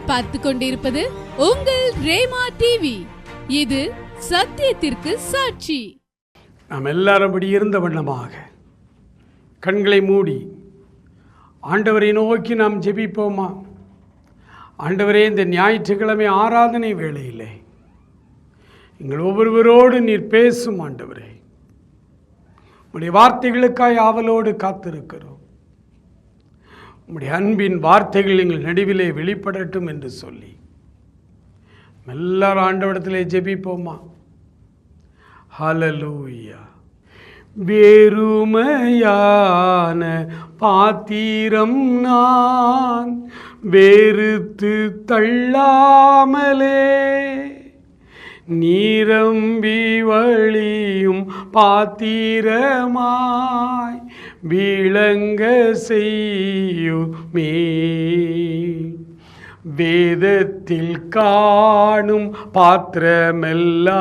நீங்கள் பார்த்து கொண்டிருப்பது உங்கள் ரேமா டிவி. இது சத்தியத்திற்கு சாட்சி. நாம் எல்லாரும் அப்படி இருந்த வண்ணமாக கண்களை மூடி ஆண்டவரை நோக்கி நாம் ஜெபிப்போமா? ஆண்டவரே, இந்த ஞாயிற்றுக்கிழமை ஆராதனை வேளையிலே எங்கள் ஒவ்வொருவரோடு நீர் பேசும் ஆண்டவரே. உம்முடைய வார்த்தைகளுக்காய் ஆவலோடு காத்திருக்கிறோம். உம்முடைய அன்பின் வார்த்தைகள் எங்கள் நடுவிலே வெளிப்படட்டும் என்று சொல்லி எல்லாரும் ஆண்டவரிடத்திலே ஜெபிப்போமா? ஹல்லேலூயா. வெறுமையான பாத்திரம் நான் வெறுத்து தள்ளாமலே, நீரம்பி வழியும் பாத்திரமாய் விளங்க செய்யுமே. வேதத்தில் காணும் பாத்திரமெல்லாம்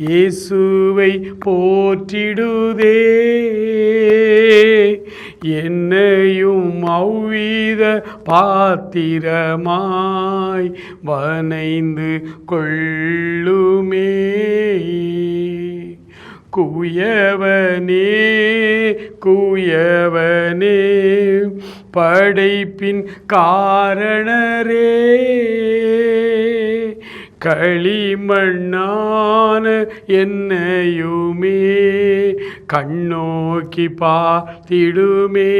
இயேசுவை போற்றிடுதே. என்னையும் அவ்வித பாத்திரமாய் வனைந்து கொள்ளுமே. குயவனே குயவனே, படைப்பின் காரணரே, களிமண்ணான என்னையுமே கண்ணோக்கி பார்த்திடுமே.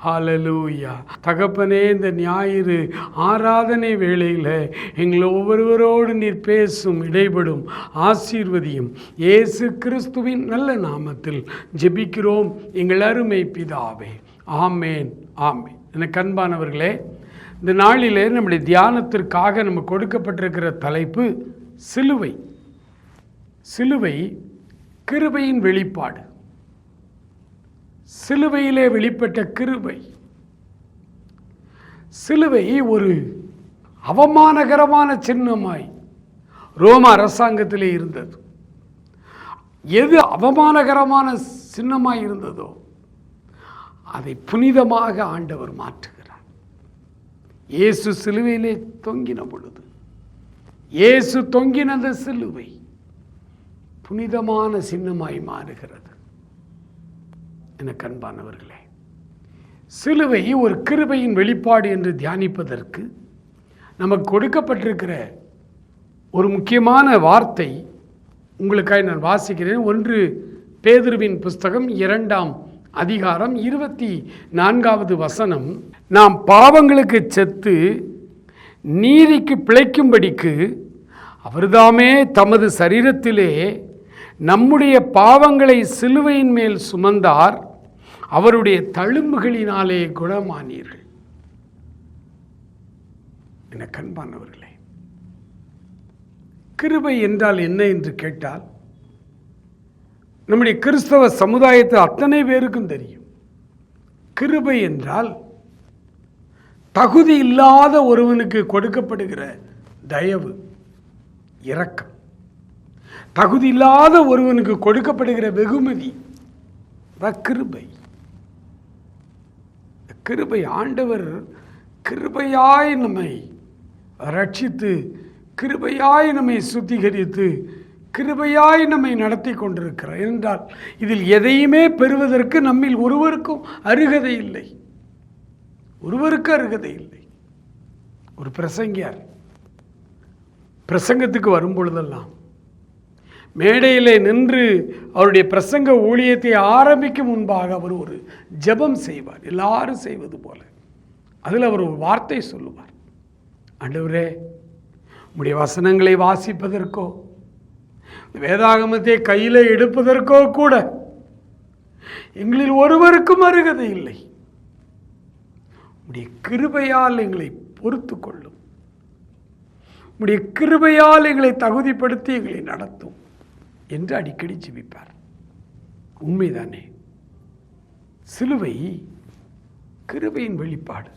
ஹல்லேலூயா. தகப்பனே, இந்த ஞாயிறு ஆராதனை வேளையில் எங்களை ஒவ்வொருவரோடு நீர் பேசும், இடைபடும், ஆசீர்வதியும். இயேசு கிறிஸ்துவின் நல்ல நாமத்தில் ஜெபிக்கிறோம் எங்கள் அருமை பிதாவே. ஆமேன், ஆமேன். எனக்கு அன்பானவர்களே, இந்த நாளிலே நம்முடைய தியானத்திற்காக நமக்கு கொடுக்கப்பட்டிருக்கிற தலைப்பு சிலுவை. சிலுவை கிருபையின் வெளிப்பாடு. சிலுவையிலே வெளிப்பட்ட கிருபை. சிலுவை ஒரு அவமானகரமான சின்னமாய் ரோம அரசாங்கத்திலே இருந்தது. எது அவமானகரமான சின்னமாய் இருந்ததோ அதை புனிதமாக ஆண்டவர் மாற்றுகிறார். இயேசு சிலுவையிலே தொங்கின பொழுது, இயேசு தொங்கின அந்த சிலுவை புனிதமான சின்னமாய் மாறுகிறது. எனக்கு அன்பானவர்களே, சிலுவை ஒரு கிருபையின் வெளிப்பாடு என்று தியானிப்பதற்கு நமக்கு கொடுக்கப்பட்டிருக்கிற ஒரு முக்கியமான வார்த்தை உங்களுக்காக நான் வாசிக்கிறேன். 1 பேதுருவின் புஸ்தகம் 2ஆம் அதிகாரம் 24வது வசனம். நாம் பாவங்களுக்கு செத்து நீதிக்கு பிழைக்கும்படிக்கு அவர்தாமே தமது சரீரத்திலே நம்முடைய பாவங்களை சிலுவையின் மேல் சுமந்தார், அவருடைய தழும்புகளினாலே குணமானீர்கள். எனக்கு அன்பானவர்களே, கிருபை என்றால் என்ன என்று கேட்டால் நம்முடைய கிறிஸ்தவ சமுதாயத்து அத்தனை பேருக்கும் தெரியும். கிருபை என்றால் தகுதி இல்லாத ஒருவனுக்கு கொடுக்கப்படுகிற தயவு, இரக்கம். தகுதி இல்லாத ஒருவனுக்கு கொடுக்கப்படுகிற வெகுமதி கிருபை. கிருபை, ஆண்டவர் கிருபையாய் நம்மை ரட்சித்து, கிருபையாய் நம்மை சுத்திகரித்து, கிருபையாய் நம்மை நடத்தி கொண்டிருக்கிறார். என்றால் இதில் எதையுமே பெறுவதற்கு நம்மில் ஒருவருக்கும் அருகதை இல்லை. ஒருவருக்கு அருகதை இல்லை. ஒரு பிரசங்கியார் பிரசங்கத்துக்கு வரும்பொழுதெல்லாம் மேடையிலே நின்று அவருடைய பிரசங்க ஊழியத்தை ஆரம்பிக்கும் முன்பாக அவர் ஒரு ஜெபம் செய்வார், எல்லாரும் செய்வது போல. அதில் அவர் ஒரு வார்த்தை சொல்லுவார். ஆண்டவரே, உம்முடைய வசனங்களை வாசிப்பதற்கோ வேதாகமத்தை கையில் எடுப்பதற்கோ கூட எங்களில் ஒருவருக்கும் அருகதை இல்லை. உம்முடைய கிருபையால் எங்களை பொறுத்து கொள்ளும். உம்முடைய கிருபையால் எங்களை தகுதிப்படுத்தி எங்களை நடத்தும் என்று அடிக்கடி ஜெபிப்பார். உண்மைதானே? சிலுவை கிருபையின் வெளிப்பாடு.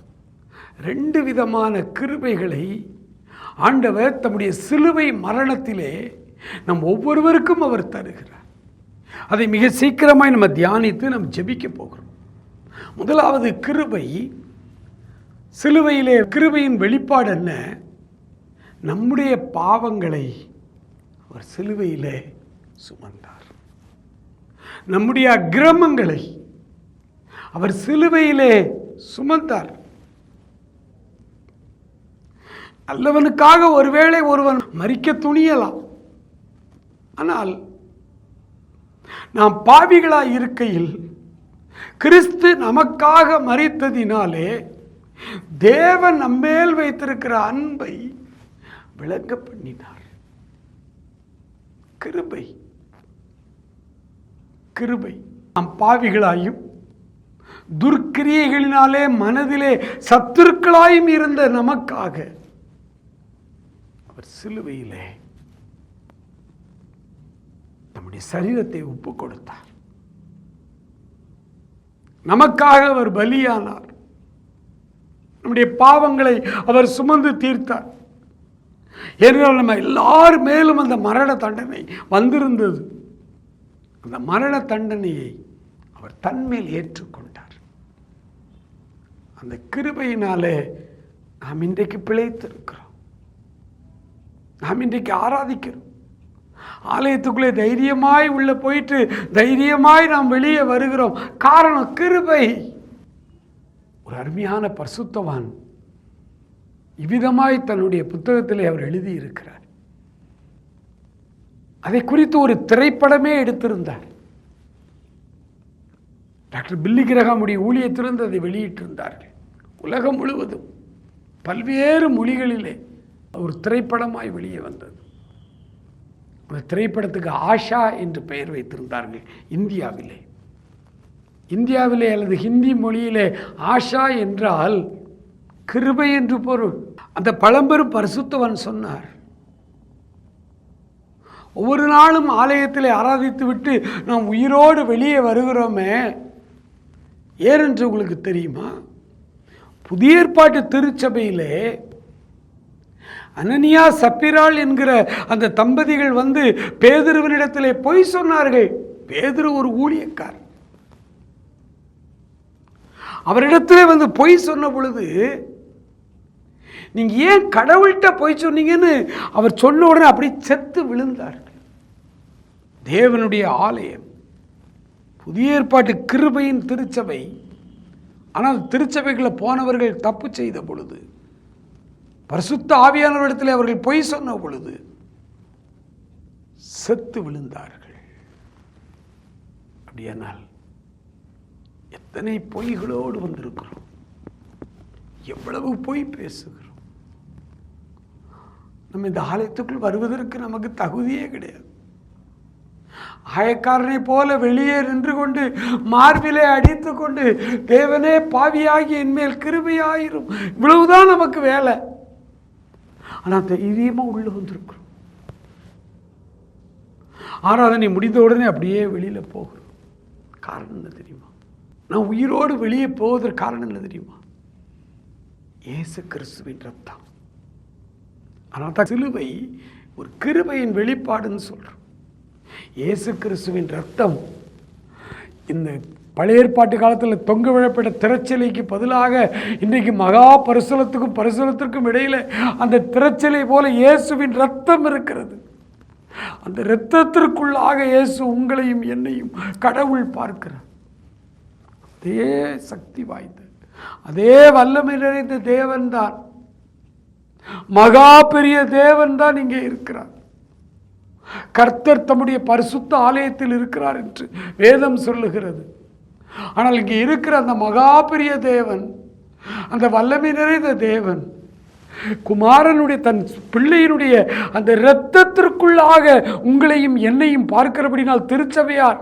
2 விதமான கிருபைகளை ஆண்டவர் தம்முடைய சிலுவை மரணத்திலே நம் ஒவ்வொருவருக்கும் அவர் தருகிறார். அதை மிக சீக்கிரமாய் நம்ம தியானித்து நம்ம ஜெபிக்க போகிறோம். முதலாவது கிருபை சிலுவையிலே கிருபையின் வெளிப்பாடு என்ன? நம்முடைய பாவங்களை அவர் சிலுவையிலே சுமந்தார். நம்முடைய அக்கிரமங்களை அவர் சிலுவையிலே சுமந்தார். நல்லவனுக்காக ஒருவேளை ஒருவன் மரிக்க துணியலாம். ஆனால் நாம் பாவிகளாய் இருக்கையில் கிறிஸ்து நமக்காக மரித்ததினாலே தேவன் நம்மேல் வைத்திருக்கிற அன்பை விளங்க பண்ணினார். கிருபை கிருபை. நாம் பாவிகளாயும் துர்க்கிரியைகளினாலே மனதிலே சத்துருக்களாயும் இருந்த நமக்காக அவர் சிலுவையிலே நம்முடைய சரீரத்தை ஒப்பு கொடுத்தார். நமக்காக அவர் பலியானார். நம்முடைய பாவங்களை அவர் சுமந்து தீர்த்தார். ஏனென்றால் நம்ம எல்லார் மேலும் அந்த மரண தண்டனை வந்திருந்தது. அந்த மரண தண்டனையை அவர் தன்மேல் ஏற்றுக்கொண்டார். அந்த கிருபையினாலே நாம் இன்றைக்கு பிழைத்திருக்கிறோம். நாம் இன்றைக்கு ஆராதிக்கிறோம். ஆலயத்துக்குள்ளே தைரியமாய் உள்ள போயிட்டு தைரியமாய் நாம் வெளியே வருகிறோம். காரணம் கிருபை. ஒரு அருமையான பரிசுத்தவான் இவ்விதமாய் தன்னுடைய புத்தகத்திலே அவர் எழுதியிருக்கிறார். அதை குறித்து ஒரு திரைப்படமே எடுத்திருந்தார். டாக்டர் பில்லி கிரஹாமுடைய ஊழியத்திலிருந்து அதை வெளியிட்டிருந்தார்கள். உலகம் முழுவதும் பல்வேறு மொழிகளிலே ஒரு திரைப்படமாய் வெளியே வந்தது. அந்த திரைப்படத்துக்கு ஆஷா என்று பெயர் வைத்திருந்தார்கள். இந்தியாவிலே அல்லது ஹிந்தி மொழியிலே ஆஷா என்றால் கிருபை என்று பொருள். அந்த பழம்பெரும் பரிசுத்தவன் சொன்னார், ஒவ்வொரு நாளும் ஆலயத்திலே ஆராதித்து விட்டு நாம் உயிரோடு வெளியே வருகிறோமே, ஏனென்று உங்களுக்கு தெரியுமா? புதிய ஏற்பாட்டு திருச்சபையிலே அனனியா சப்பிராள் என்கிற அந்த தம்பதிகள் வந்து பேதுருவினிடத்திலே பொய் சொன்னார்கள். பேதுரு ஒரு ஊழியக்கார். அவரிடத்திலே வந்து பொய் சொன்ன பொழுது, நீங்க ஏன் கடவுள்கிட்ட பொய் சொன்னீங்கன்னு அவர் சொன்ன உடனே அப்படி செத்து விழுந்தார்கள். தேவனுடைய ஆலயம், புதிய ஏற்பாட்டு கிருபையின் திருச்சபை. ஆனால் திருச்சபைகளை போனவர்கள் தப்பு செய்த பொழுது, பரிசுத்த ஆவியானவரிடத்தில் அவர்கள் பொய் சொன்ன பொழுது செத்து விழுந்தார்கள். அப்படியானால் எத்தனை பொய்களோடு வந்திருக்கிறோம், எவ்வளவு பொய் பேசுகிறோம். நம்ம இந்த ஆலயத்துக்குள் வருவதற்கு நமக்கு தகுதியே கிடையாது. ஆயக்காரனை போல வெளியே நின்று கொண்டு மார்பிலே அடித்து கொண்டு, தேவனே பாவியாகி என்மேல் கிருபையாயிரும், இவ்வளவுதான் நமக்கு வேலை. ஆனால் தைரியமா உள்ள வந்திருக்கிறோம். ஆராதனை முடிந்த உடனே அப்படியே வெளியில போகிறோம். காரணம் என்ன தெரியுமா? நான் உயிரோடு வெளியே போவதற்கு காரணம் என்ன தெரியுமா? இயேசு கிறிஸ்துவின் ரத்தம். ஆனால் தான் சிலுவை ஒரு கிருபையின் வெளிப்பாடுன்னு சொல்றோம். இயேசு கிறிஸ்துவின் ரத்தம் இந்த பழைய ஏற்பாட்டு காலத்தில் தொங்க விழப்பட்ட திரைச்சலைக்கு பதிலாக இன்றைக்கு மகா பரிசுலத்துக்கும் பரிசுலத்திற்கும் இடையில அந்த திரைச்சலை போல இயேசுவின் ரத்தம் இருக்கிறது. அந்த இரத்தத்திற்குள்ளாக இயேசு உங்களையும் என்னையும் கடவுள் பார்க்கிறார். அதே சக்தி வாய்ந்த, அதே வல்லமை நிறைந்த தேவன் தான், மகா பெரிய தேவன் தான் இங்கே இருக்கிறார். கர்த்தர் தம்முடைய பரிசுத்த ஆலயத்தில் இருக்கிறார் என்று வேதம் சொல்லுகிறது. ஆனால் இங்கே இருக்கிற அந்த மகா பெரிய தேவன், அந்த வல்லமை நிறைந்த தேவன், குமாரனுடைய தன் பிள்ளையினுடைய அந்த இரத்தத்திற்குள்ளாக உங்களையும் என்னையும் பார்க்கிறபடினால் திருச்சபையார்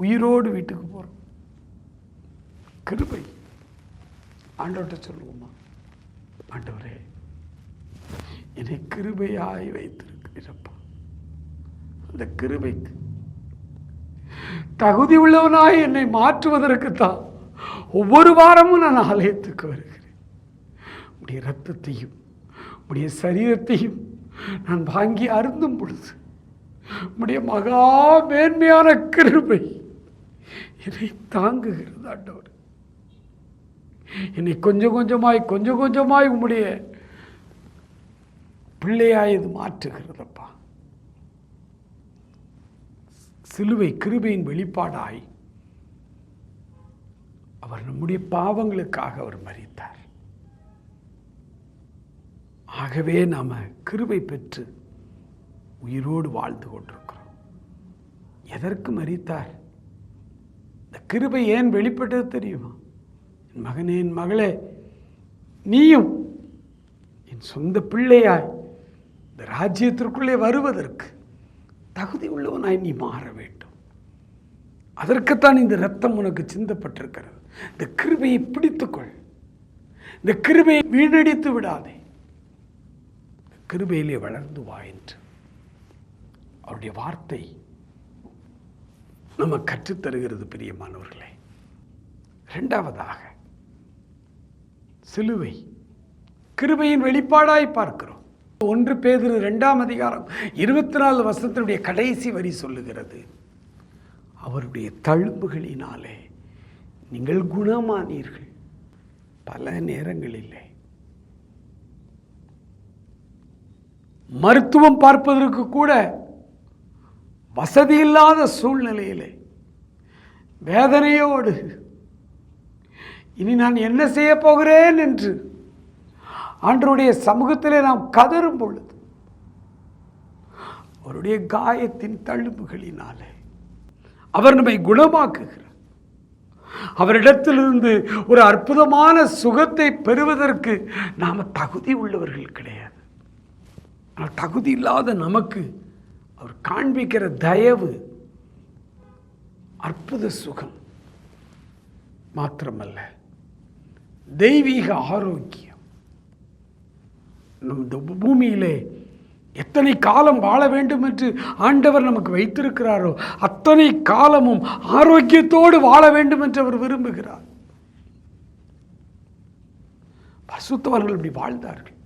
உயிரோடு வீட்டுக்கு போறோம். கிருபை. ஆண்டவர்கிட்ட சொல்லுவோமா, ஆண்டவரே என்னை கிருபையாய் வைத்திருக்கிறப்பா, அந்த கிருபைக்கு தகுதி உள்ளவனாய் என்னை மாற்றுவதற்கு தான் ஒவ்வொரு வாரமும் நான் ஆலயத்துக்கு வருகிறேன். உடைய இரத்தத்தையும் உடைய சரீரத்தையும் நான் வாங்கி அருந்தும் பொழுது உடைய மகா மேன்மையான கிருபை என்னை தாங்குகிறது. ஆண்டவர் என்னை கொஞ்சம் கொஞ்சமாய் உம்முடைய பிள்ளையாய் இது மாற்றுகிறதப்பா. சிலுவை கிருபையின் வெளிப்பாடாய் அவர் நம்முடைய பாவங்களுக்காக அவர் மரித்தார். ஆகவே நாம கிருபை பெற்று உயிரோடு வாழ்ந்து கொண்டிருக்கிறோம். எதற்கு மரித்தார்? இந்த கிருபை ஏன் வெளிப்பட்டது தெரியுமா? என் மகனே, என் மகளே, நீயும் என் சொந்த பிள்ளையாய் இந்த ராஜ்யத்திற்குள்ளே வருவதற்கு தகுதி உள்ளவனாய் நீ மாற வேண்டும். அதற்குத்தான் இந்த இரத்தம் உனக்கு சிந்தப்பட்டிருக்கிறது. இந்த கிருபையை பிடித்துக்கொள். இந்த கிருபையை வீணடித்து விடாதே. கிருபையிலே வளர்ந்து வா என்று அவருடைய வார்த்தை நம்ம கற்றுத்தருகிறது. பிரியமானவர்களே, இரண்டாவதாக சிலுவை கிருபையின் வெளிப்பாடாய் பார்க்கிறோம். 1 பேதுரு 2ஆம் அதிகாரம் 24 வசனத்தினுடைய கடைசி வரி சொல்லுகிறது, அவருடைய தழும்புகளினாலே நீங்கள் குணமானீர்கள். பல நேரங்களிலே மருத்துவம் பார்ப்பதற்கு கூட வசதி இல்லாத சூழ்நிலையிலே வேதனையோடு இனி நான் என்ன செய்ய போகிறேன் என்று ஆண்டவருடைய சமூகத்திலே நாம் கதறும் பொழுது அவருடைய காயத்தின் தழும்புகளினாலே அவர் நம்மை குணமாக்குகிறார். அவரிடத்திலிருந்து ஒரு அற்புதமான சுகத்தை பெறுவதற்கு நாம் தகுதி உள்ளவர்கள் கிடையாது. ஆனால் தகுதி இல்லாத நமக்கு அவர் காண்பிக்கிற தயவு, அற்புத சுகம் மாத்திரமல்ல, தெய்வீக ஆரோக்கியம். இந்த பூமியிலே எத்தனை காலம் வாழ வேண்டும் என்று ஆண்டவர் நமக்கு வைத்திருக்கிறாரோ அத்தனை காலமும் ஆரோக்கியத்தோடு வாழ வேண்டும் என்று அவர் விரும்புகிறார். பரிசுத்தவான்கள் இப்படி வாழ்ந்தார்கள்.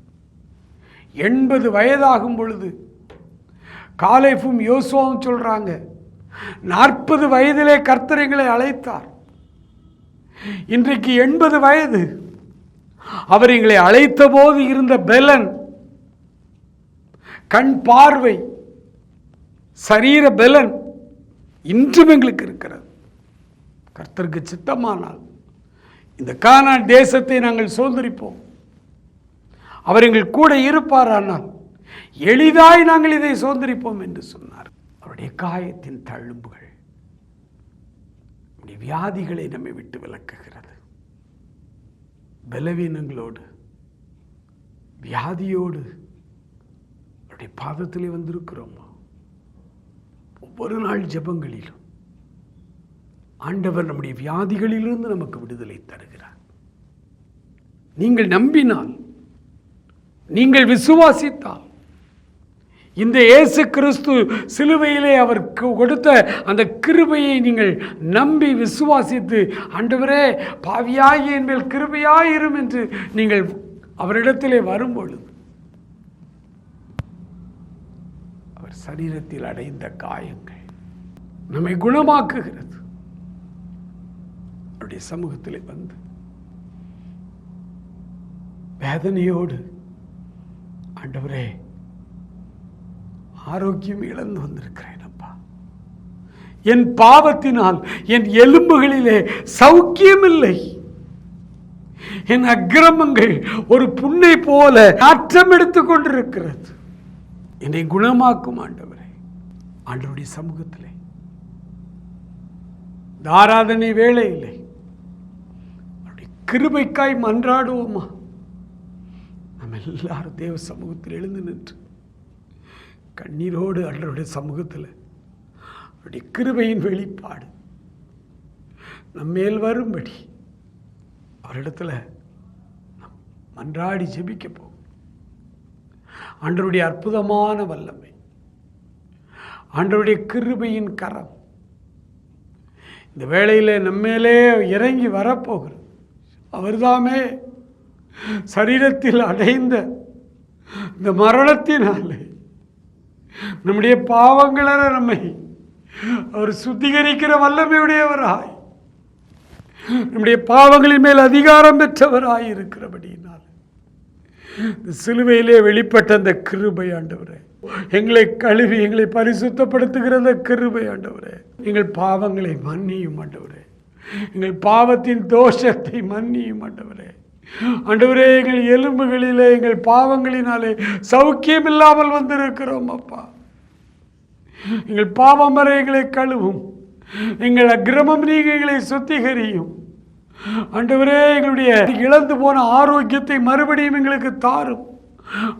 80 வயதாகும் பொழுது காலேபும் யோசுவாவும் சொல்றாங்க, 40 வயதிலே கர்த்தர் எங்களை அழைத்தார். இன்றைக்கு 80 வயது. அவர் எங்களை அழைத்த போது இருந்த பெலன், கண் பார்வை, சரீர பெலன் இன்றும் எங்களுக்கு இருக்கிறது. கர்த்தருக்கு சித்தமானால் இந்த கானான் தேசத்தை நாங்கள் சுதந்திரிப்போம். அவர் எங்கள் கூட இருப்பாரானால் எளிதாய் நாங்கள் இதை சுதந்திரிப்போம் என்று சொன்னார். அவருடைய காயத்தின் தழும்புகள் வியாதிகளை நம்மை விட்டு விலக்குகிறது. பலவீனங்களோடு வியாதியோடு அவருடைய பாதத்திலே வந்திருக்கிறோமா? ஒவ்வொரு நாள் ஜெபங்களிலும் ஆண்டவர் நம்முடைய வியாதிகளிலிருந்து நமக்கு விடுதலை தருகிறார். நீங்கள் நம்பினால், நீங்கள் விசுவாசித்தால், இந்த இயேசு கிறிஸ்து சிலுவையிலே அவர் கொடுத்த அந்த கிருபையை நீங்கள் நம்பி விசுவாசித்து, ஆண்டவரே பாவியாகி என் மேல் கிருபையாயிரும் என்று நீங்கள் அவரிடத்திலே வரும்பொழுது அவர் சரீரத்தில் அடைந்த காயங்கள் நம்மை குணமாக்குகிறது. அவருடைய சமூகத்திலே வந்து வேதனையோடு, ஆண்டவரே ஆரோக்கியம் இழந்து வந்திருக்கிறேன் அப்பா, என் பாவத்தினால் என் எலும்புகளிலே சௌக்கியமில்லை, என் அக்கிரமங்கள் ஒரு புண்ணை போல நாற்றம் எடுத்துக் கொண்டிருக்கிறது, என்னை குணமாக்கும் ஆண்டவரே. ஆண்டவருடைய சமூகத்திலே ஆராதனை வேளையிலே அவருடைய கிருபைக்காய் மன்றாடுவோமா? நம்ம எல்லாரும் தேவ சமூகத்தில் எழுந்து நின்று கண்ணீரோடு ஆண்டவருடைய சமூகத்தில் அவருடைய கிருபையின் வெளிப்பாடு நம்மேல் வரும்படி அவரிடத்துல மன்றாடி ஜெபிக்க போகும். ஆண்டவருடைய அற்புதமான வல்லமை, ஆண்டவருடைய கிருபையின் கரம் இந்த வேளையிலே நம்மேலே இறங்கி வரப்போகிறது. அவர்தாமே சரீரத்தில் அடைந்த இந்த மரணத்தினாலே நம்முடைய பாவங்கள நம்மை அவர் சுத்திகரிக்கிற வல்லமையுடையவராய் நம்முடைய பாவங்களின் மேல் அதிகாரம் பெற்றவராயிருக்கிறபடியினால் இந்த சிலுவையிலே வெளிப்பட்ட அந்த கிருபை ஆண்டவரே, எங்களை கழுவி எங்களை பரிசுத்தப்படுத்துகிற அந்த கிருபை ஆண்டவரே, எங்கள் பாவங்களை மன்னியும் ஆண்டவரே, எங்கள் பாவத்தின் தோஷத்தை மன்னியும் ஆண்டவரே. ஆண்டவரே, எங்கள் எலும்புகளிலே எங்கள் பாவங்களினாலே சௌக்கியம் இல்லாமல் வந்திருக்கிறோம் அப்பா. எங்கள் பாவம் வரை எங்களை கழுவும், எங்கள் அக்கிரமம் நீங்க எங்களை சுத்திகரியும் ஆண்டவரே. எங்களுடைய இழந்து போன ஆரோக்கியத்தை மறுபடியும் எங்களுக்கு தாரும்.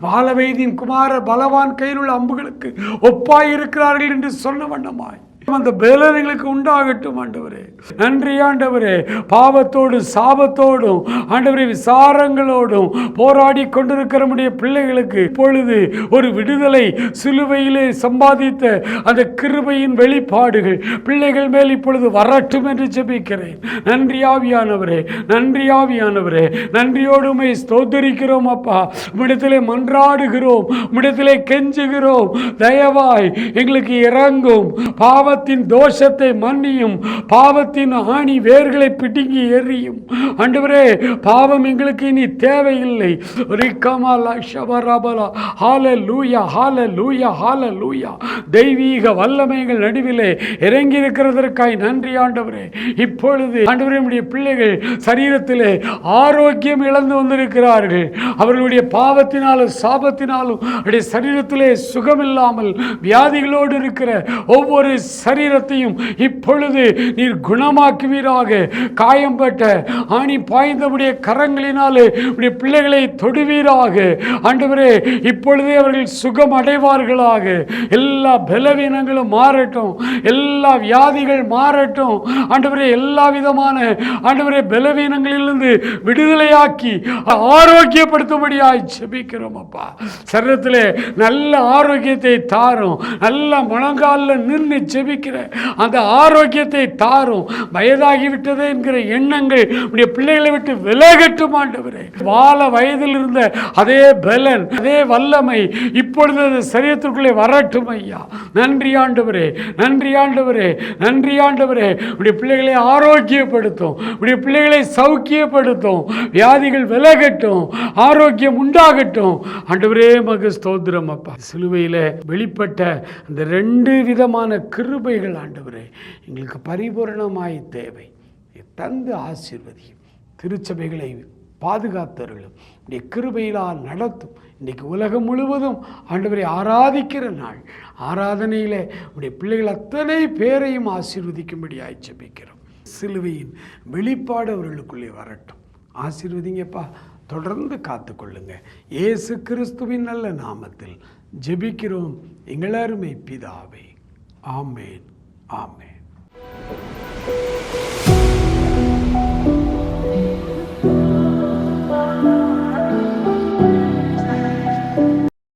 வாழவைதின் குமார பலவான் கையில் உள்ள அம்புகளுக்கு ஒப்பாயிருக்கிறார்கள் என்று சொன்ன வண்ணமாய் அந்த பலன் எங்களுக்கு உண்டாகட்டும் ஆண்டவரே. நன்றி ஆண்டவரே. பாவத்தோடும் சாபத்தோடும் ஆண்டவரே விசாரங்களோடும் போராடி கொண்டிருக்கிற நம்முடைய பிள்ளைகளுக்கு இப்பொழுது ஒரு விடுதலை சிலுவையிலே சம்பாதித்த அந்த கிருபையின் வெளிப்பாடுகள் பிள்ளைகள் மேல் இப்பொழுது வரட்டும் என்று ஜெபிக்கிறேன். நன்றி ஆவியானவரே, நன்றி ஆவியானவரே. நன்றியோடு உம்மை ஸ்தோத்திரிக்கிறோம் அப்பா. உம்மிடத்திலே மன்றாடுகிறோம், உம்மிடத்திலே கெஞ்சுகிறோம். தயவாய் எங்களுக்கு இறங்கும். பாவத்தின் தோஷத்தை மன்னியும், பாவத்தின் ஆணி வேர்களை பிடுங்கி எறியும் ஆண்டவரே. பாவம் எங்களுக்கு இனி தேவையில்லை. தெய்வீக வல்லமைகள் நடுவிலே இறங்கி இருக்கிறதற்காய் நன்றி ஆண்டவரே. இப்பொழுது ஆண்டவரே, நம்முடைய பிள்ளைகள் சரீரத்திலே ஆரோக்கியம் இழந்து வந்திருக்கிறார்கள். அவர்களுடைய பாவத்தினாலும் சாபத்தினாலும் அவருடைய சரீரத்திலே சுகமில்லாமல் வியாதிகளோடு இருக்கிற ஒவ்வொரு சரீரத்தையும் இப்பொழுது நீர் குணமாக்குவீராக. காயம்பட்ட ஆணி பாய்ந்தவுடைய கரங்களினாலே உடைய பிள்ளைகளை தொடுவீராக ஆண்டவரே. இப்பொழுதே அவர்கள் சுகம் அடைவார்களாக. எல்லா பலவீனங்களும் மாறட்டும், எல்லா வியாதிகள் மாறட்டும் ஆண்டவரே. எல்லா விதமான ஆண்டவரே பலவீனங்களிலிருந்து விடுதலையாக்கி ஆரோக்கியப்படுத்தும்படியாய் ஜெபிக்கிறோம் அப்பா. சரீரத்திலே நல்ல ஆரோக்கியத்தை தாரும். நல்ல முழங்காலில் நின்று ஜெபிக்கிற அந்த ஆரோக்கியத்தை தாரும். வயதாகிவிட்டது என்கிற எண்ணங்கள் உடைய பிள்ளைகளை விட்டு விலகட்டும் ஆண்டவரே. வாழ வயதில் இருந்த அதே பலன், அதே வல்லமை இப்பொழுது அந்த சரீரத்திற்குள்ளே வரட்டும் ஐயா. நன்றி ஆண்டவரே, நன்றி ஆண்டவரே, நன்றி ஆண்டவரே. உடைய பிள்ளைகளை ஆரோக்கியப்படுத்தும், உடைய பிள்ளைகளை சௌக்கியப்படுத்தும். வியாதிகள் விலகட்டும், ஆரோக்கியம் உண்டாகட்டும் ஆண்டவரே. மக ஸ்தோத்திரம் அப்பா. சிலுவையில் வெளிப்பட்ட அந்த 2 விதமான கிருபைகள் ஆண்டவரே எங்களுக்கு பரிபூரணமாய் தேவை. தந்து ஆசீர்வதியும். திருச்சபைகளை பாதுகாத்தவர்களும் உடைய கிருபையிலால் நடத்தும். இன்றைக்கு உலகம் முழுவதும் ஆண்டவரை ஆராதிக்கிற நாள். ஆராதனையில் உடைய பிள்ளைகள் அத்தனை பேரையும் ஆசீர்வதிக்கும்படியாய் ஜெபிக்கிறோம். சிலுவையின் வெளிப்பாடு அவர்களுக்குள்ளே வரட்டும். ஆசீர்வதிங்கப்பா. தொடர்ந்து காத்துக்கொள்ளுங்க. இயேசு கிறிஸ்துவின் நல்ல நாமத்தில் ஜெபிக்கிறோம் எங்கள் அருமை பிதாவே. ஆமேன், ஆமேன்.